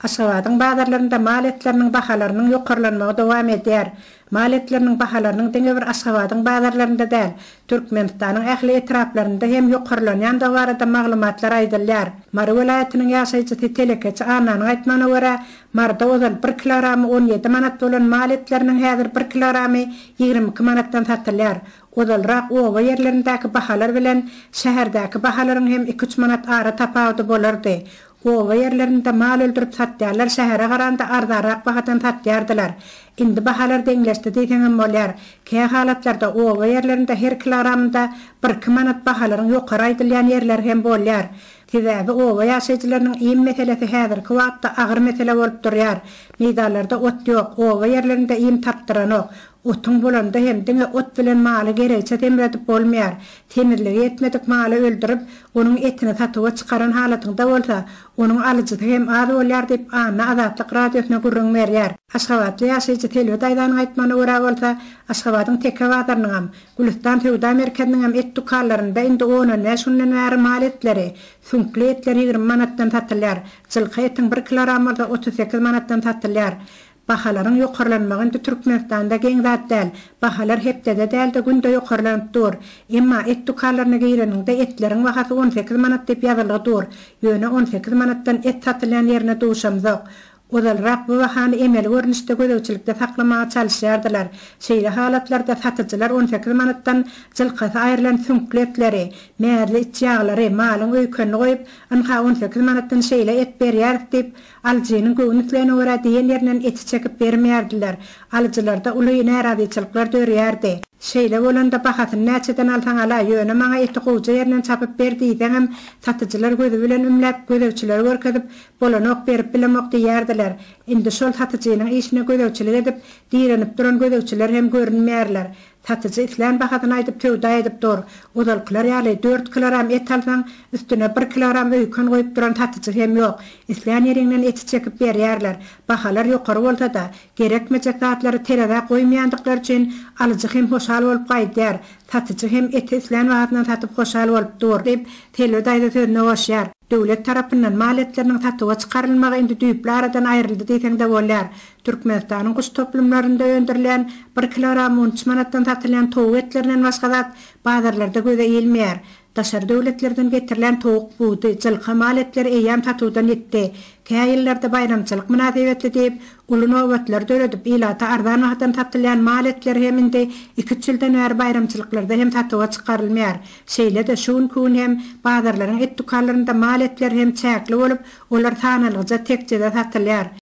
Aşgabatın bazarlarında mal etlerinin bahalarının yokarlanmağı devam eder. Mal etlerinin bahalarının deňe bir Aşgabatın bazarlarında däl, Türkmenistanyň ähli etraplarında hem yokarlanýan da barada maglumatlar aýdylýar. Mara welaýatynyň ýaşaýjysy Telekeç ananyň aýtmagyna görä, Marda ozal 1 kilogramy 17 manat bolan mal etleriniň häzir 1 kilogramy 22 manatdan satylýar. Ozalrak owa ýerlerindäki bahalar bilen şäherdäki bahalaryň hem 2-3 manat ara tapawdy bolardy. Owa yerlerinde mal öldürüp satýarlar, şähere garanda ardarak bahadan satýardylar. Indi bahalar deňleşdi diýeňem bolýar. Käy halatlarda owa yerlerinde her kilogramda 1 manat bahalaryň ýokary aýdylýan yerler hem bolýar. Sebäbi owa ýaşaýjylarynyň iň meselesi häzirki wagtda agyr mesele bolup durýar. Meýdanlarda ot ýok, owa yerlerinde iň tapdyranok. Otun bolanda hem diňe ot bilen maly gereçe temredip bolmaýar. Temirligi etmedik maly öldürüp, onuň etini satyp çykaran halatynda bolsa, onuň alyjysy hem az bolýar diýip ana azatlyk radiosyna gurrun berýär. Aşgabatly ýaşaýjy Telwe Daýdanyň aýtmagyna görä bolsa, Aşgabatyň Tekebazarnyň, Gülistan Sewda merkeziniň et dukanlarynda indi onuň näşunden bäri mal etleri, sünkli etleri 20 manatdan satylýar. Jylky etiň 1 kilogramyda 38 manatdan satylýar. Bahalaryň ýokarlanmagy Türkmenistanda geň zat däl. Bahalar hepde de däl de günde ýokarlanyp dur. Emma et dukanlaryna gireninde etleriň bahasy 18 manat diýip ýazylgy dur. Ýöne 18 manatdan et satylýan ýerine duşamzok. Ozalrak bu bahany emel görnüşde gödäwçilikde saklamaga çalışýardylar. Şeýle halatlarda satyjylar 18 manatdan jylkysy aýrylan sünkli etleri, märli içýaglary, malyň öýkeni goýup, anha 18 manatdan şeýle et berýär diýip, alyjynyň göwnüklerine görä diýen ýerinden eti çekip bermeýärdiler. Alyjylarda uly näradyçylyklar dörýärdi. Şeýle bolanda bahasyny näçeden alsaň ala, ýöne maňa eti goýjy ýerinden çapyp berdiýsem, satyjylar gözi bilen ümläp, gödäwçiler görkezip, bolanok berip bilemok diýärdiler. Indi şol satyjynyň işine gödäwçilik edip, diýerenip duran gödäwçiler hem görünmeýärler. Satyjy islen bahasyny aýdyp töwde aýdyp dur. Ozalkylar ýaly 4 kilogram et alsaň, üstüne 1 kilogram öýken goýup duran satyjy hem ýok. Islen ýerinden eti çekip berýärler. Bahalar ýokary bolsa da, gerekmejek zatlary terede goýmaýandyklar üçin alyjy hem hoşal bolup gaýdýar. Satyjy hem eti islen wagtyndan satyp hoşal bolup dur diýip Telwe Daýda sözüne başlar. Döwlet tarapyndan mal etleriniň satyga çykarylmagy indi düýpli aradan aýryldy diýsem de bolýar. Türkmenistanyň guş toplumlarynda öndürilen 1 kilogram 13 manatdan satylýan towuk etlerinden başga zat bazarlarda göze ilmeýär. Daşary döwletlerden getirilen towuk buğdy, jylky mal etleri eýýam satywdan etdi. Käý ýyllarda bayramçylyk münasibetli diýip, uly nowbatlar döredip ilata ardan wagtdan satylýan mal etleri hem indi 2-3 ýyldan bäri bayramçylyklarda hem satyga çykarylmaýar. Şeýle de şuň kun hem bazarlaryň et dukanlarynda mal etleri hem çäkli bolup, olar sanalygyça tekjede satylýar.